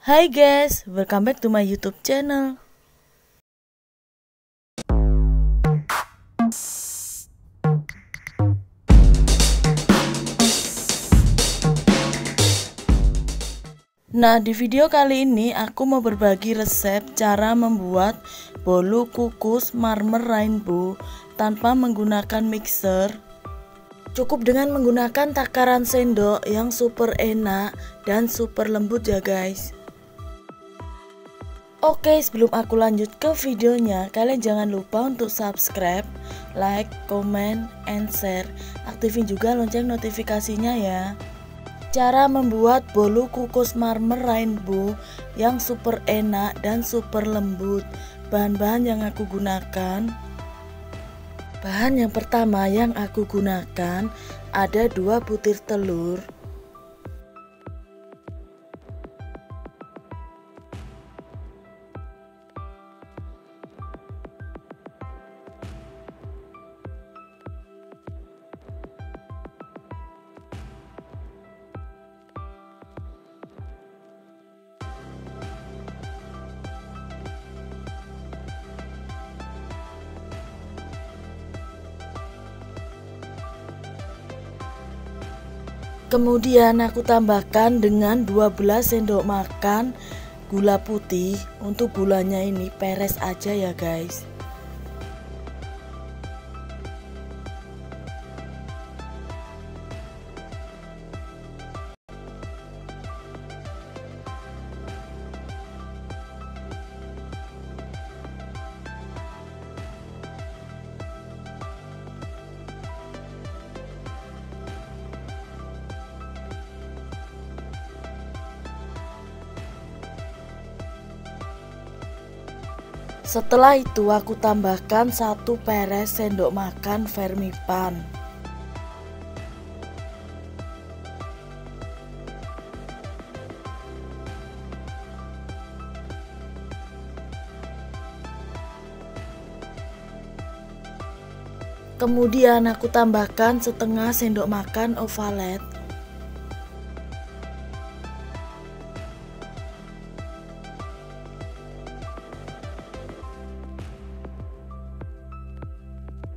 Hai guys, welcome back to my YouTube channel. Nah, di video kali ini aku mau berbagi resep cara membuat bolu kukus marmer rainbow tanpa menggunakan mixer. Cukup dengan menggunakan takaran sendok yang super enak dan super lembut ya guys. Oke, sebelum aku lanjut ke videonya, kalian jangan lupa untuk subscribe, like, comment, and share. Aktifin juga lonceng notifikasinya ya. Cara membuat bolu kukus marmer rainbow yang super enak dan super lembut. Bahan-bahan yang aku gunakan. Bahan yang pertama yang aku gunakan ada 2 butir telur, kemudian aku tambahkan dengan 12 sendok makan gula putih. Untuk gulanya ini peres aja ya guys. Setelah itu aku tambahkan 1 peres sendok makan vermipan. Kemudian aku tambahkan setengah sendok makan ovalet.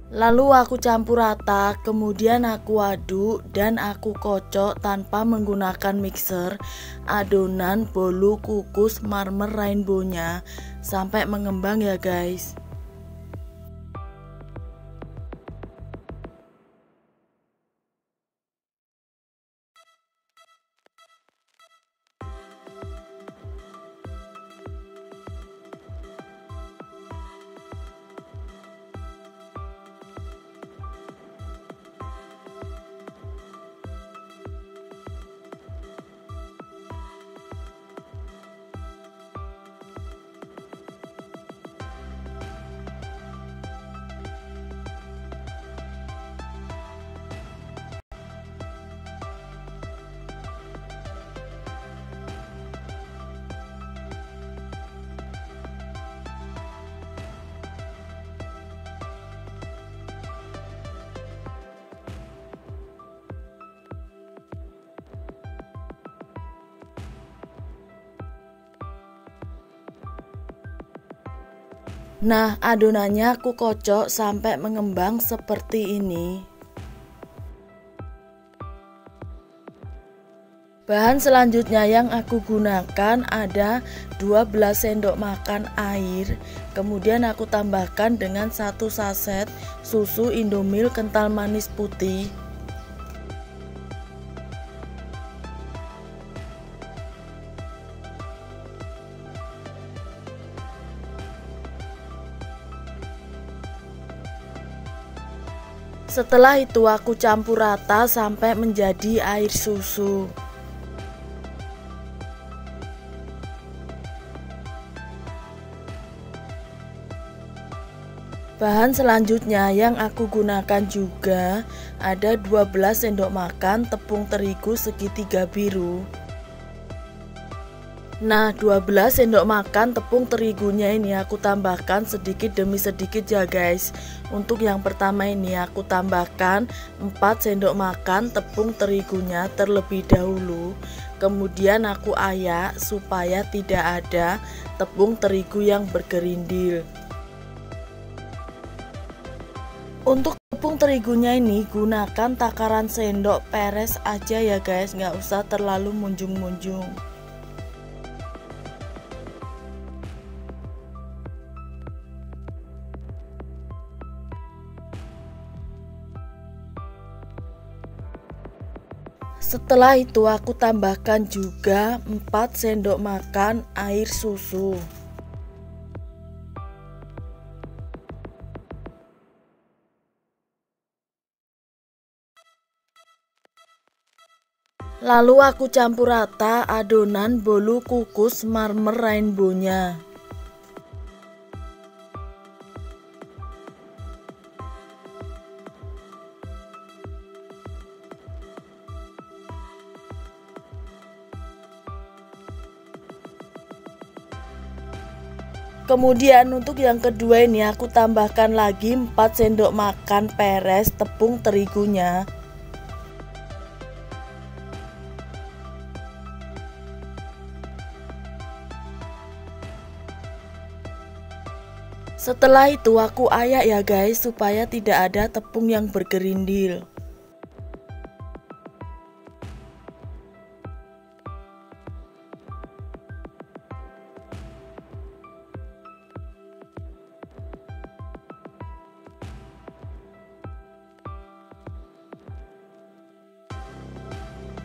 Lalu aku campur rata, kemudian aku aduk dan aku kocok tanpa menggunakan mixer adonan bolu kukus marmer rainbow-nya sampai mengembang ya guys. Nah, adonannya aku kocok sampai mengembang seperti ini. Bahan selanjutnya yang aku gunakan ada 12 sendok makan air. Kemudian aku tambahkan dengan 1 saset susu Indomilk kental manis putih. Setelah itu aku campur rata sampai menjadi air susu. Bahan selanjutnya yang aku gunakan juga ada 12 sendok makan tepung terigu segitiga biru. Nah, 12 sendok makan tepung terigunya ini aku tambahkan sedikit demi sedikit ya guys. Untuk yang pertama ini aku tambahkan 4 sendok makan tepung terigunya terlebih dahulu. Kemudian aku ayak supaya tidak ada tepung terigu yang bergerindil. Untuk tepung terigunya ini gunakan takaran sendok peres aja ya guys, nggak usah terlalu munjung-munjung. Setelah itu aku tambahkan juga 4 sendok makan air susu. Lalu aku campur rata adonan bolu kukus marmer rainbow-nya. Kemudian untuk yang kedua ini aku tambahkan lagi 4 sendok makan peres tepung terigunya. Setelah itu aku ayak ya guys supaya tidak ada tepung yang bergerindil.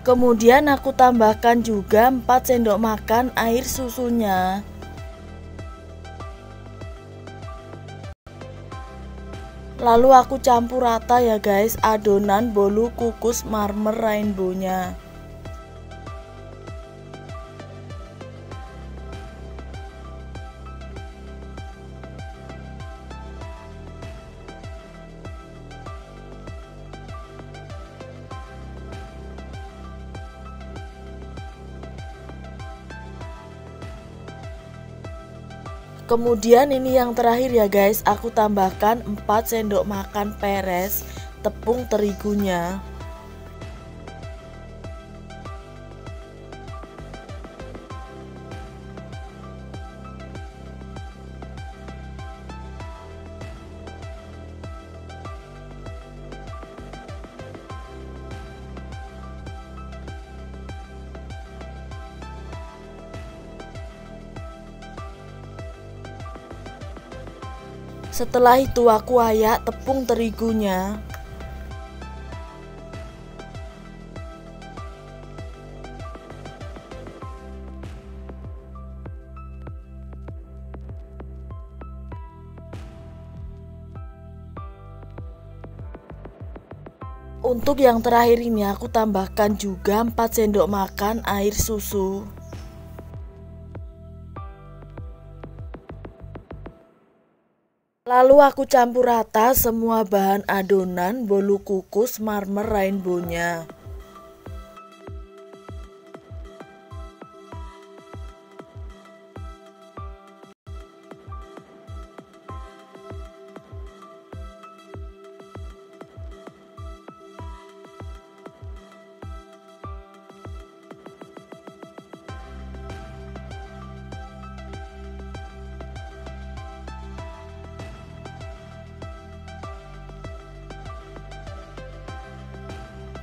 Kemudian aku tambahkan juga 4 sendok makan air susunya. Lalu aku campur rata ya guys adonan bolu kukus marmer rainbow-nya. Kemudian ini yang terakhir ya guys, aku tambahkan 4 sendok makan peres tepung terigunya. Setelah itu aku ayak tepung terigunya. Untuk yang terakhir ini aku tambahkan juga 4 sendok makan air susu. Lalu aku campur rata semua bahan adonan bolu kukus marmer rainbow-nya.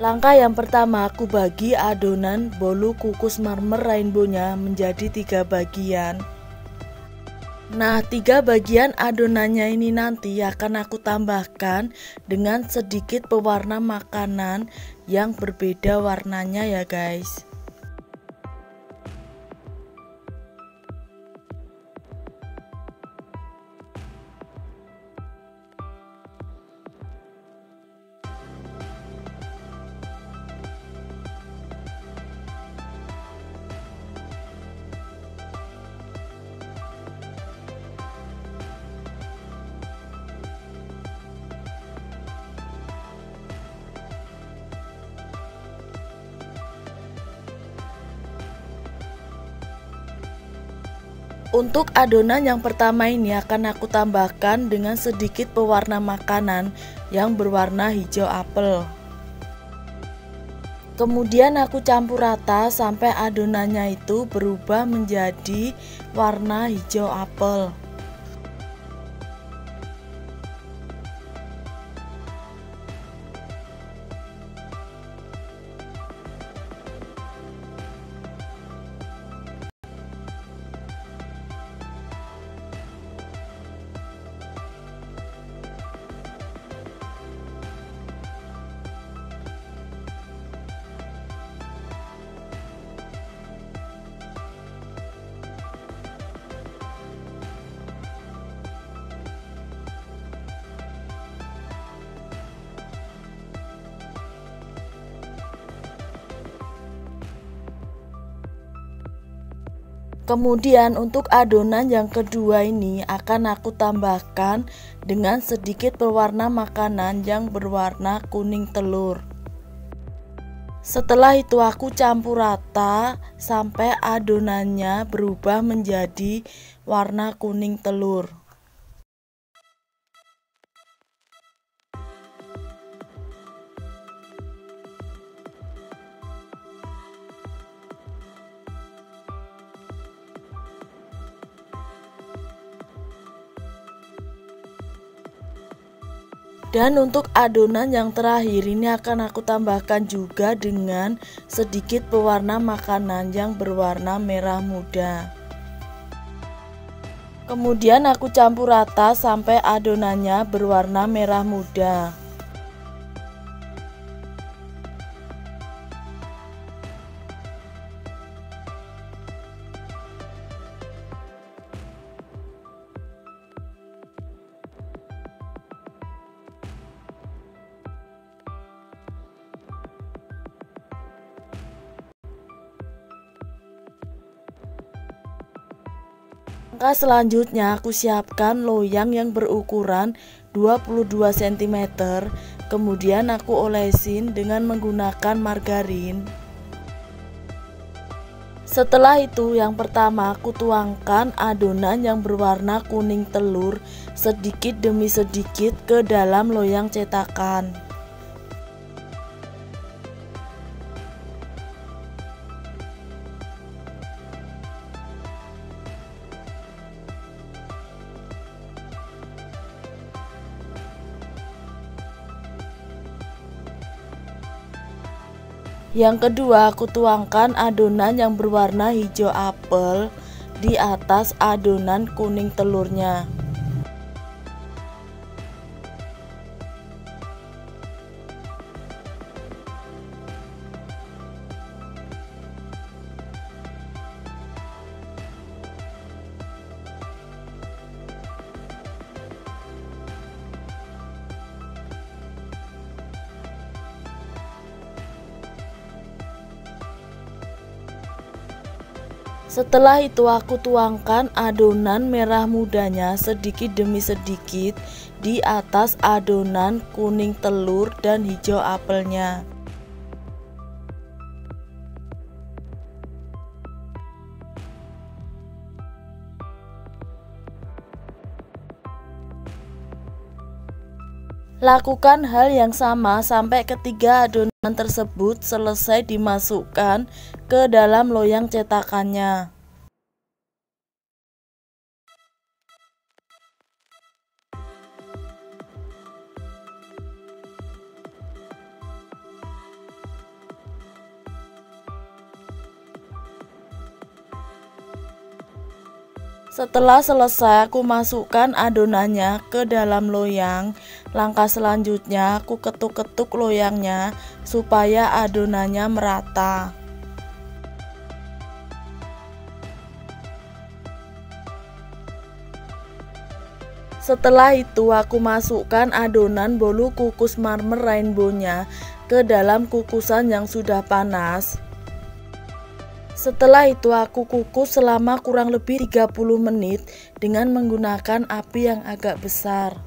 Langkah yang pertama aku bagi adonan bolu kukus marmer rainbow-nya menjadi 3 bagian. Nah 3 bagian adonannya ini nanti akan aku tambahkan dengan sedikit pewarna makanan yang berbeda warnanya ya guys. Untuk adonan yang pertama ini akan aku tambahkan dengan sedikit pewarna makanan yang berwarna hijau apel. Kemudian aku campur rata sampai adonannya itu berubah menjadi warna hijau apel. Kemudian untuk adonan yang kedua ini akan aku tambahkan dengan sedikit pewarna makanan yang berwarna kuning telur. Setelah itu aku campur rata sampai adonannya berubah menjadi warna kuning telur. Dan untuk adonan yang terakhir ini akan aku tambahkan juga dengan sedikit pewarna makanan yang berwarna merah muda. Kemudian aku campur rata sampai adonannya berwarna merah muda. Langkah selanjutnya aku siapkan loyang yang berukuran 22 cm. Kemudian aku olesin dengan menggunakan margarin. Setelah itu yang pertama aku tuangkan adonan yang berwarna kuning telur sedikit demi sedikit ke dalam loyang cetakan. Yang kedua aku tuangkan adonan yang berwarna hijau apel di atas adonan kuning telurnya. Setelah itu aku tuangkan adonan merah mudanya sedikit demi sedikit di atas adonan kuning telur dan hijau apelnya. Lakukan hal yang sama sampai ketiga adonan tersebut selesai dimasukkan ke dalam loyang cetakannya. Setelah selesai aku masukkan adonannya ke dalam loyang. Langkah selanjutnya aku ketuk-ketuk loyangnya supaya adonannya merata. Setelah itu aku masukkan adonan bolu kukus marmer rainbow-nya ke dalam kukusan yang sudah panas. Setelah itu aku kukus selama kurang lebih 30 menit dengan menggunakan api yang agak besar.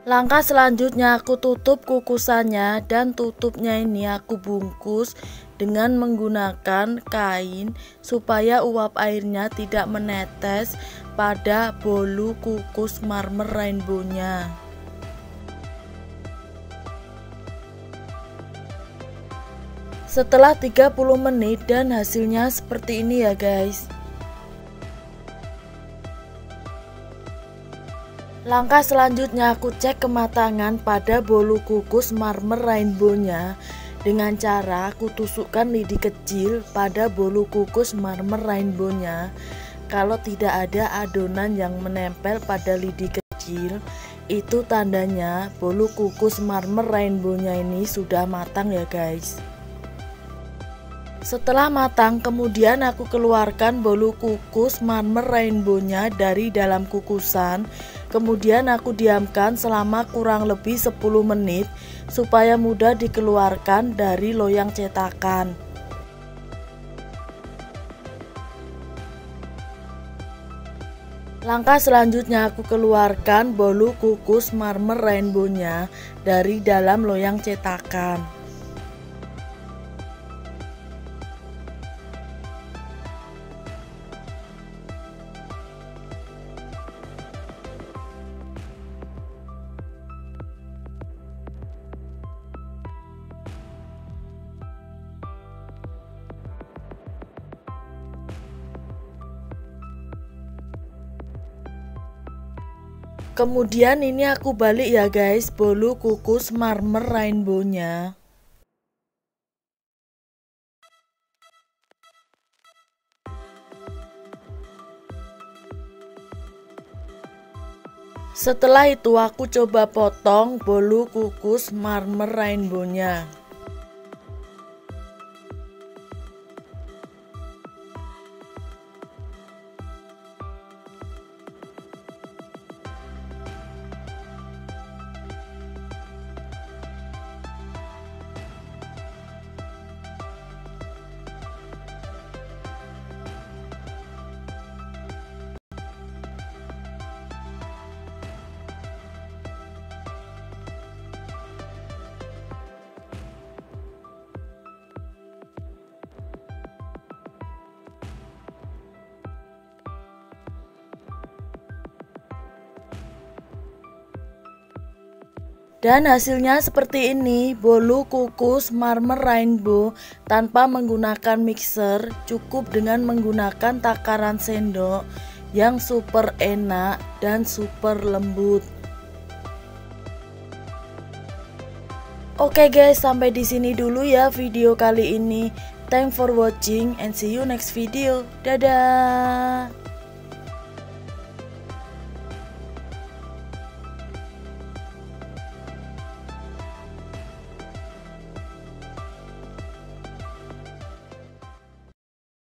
Langkah selanjutnya aku tutup kukusannya dan tutupnya ini aku bungkus dengan menggunakan kain supaya uap airnya tidak menetes pada bolu kukus marmer rainbow-nya. Setelah 30 menit dan hasilnya seperti ini ya guys. Langkah selanjutnya aku cek kematangan pada bolu kukus marmer rainbow-nya dengan cara aku tusukkan lidi kecil pada bolu kukus marmer rainbow-nya. Kalau tidak ada adonan yang menempel pada lidi kecil, itu tandanya bolu kukus marmer rainbow-nya ini sudah matang ya guys. Setelah matang, kemudian aku keluarkan bolu kukus marmer rainbow-nya dari dalam kukusan. Kemudian aku diamkan selama kurang lebih 10 menit supaya mudah dikeluarkan dari loyang cetakan. Langkah selanjutnya aku keluarkan bolu kukus marmer rainbow-nya dari dalam loyang cetakan. Kemudian ini aku balik ya guys, bolu kukus marmer rainbow-nya. Setelah itu aku coba potong bolu kukus marmer rainbow-nya. Dan hasilnya seperti ini, bolu kukus marmer rainbow tanpa menggunakan mixer, cukup dengan menggunakan takaran sendok yang super enak dan super lembut. Oke guys, sampai di sini dulu ya video kali ini. Thanks for watching and see you next video. Dadah.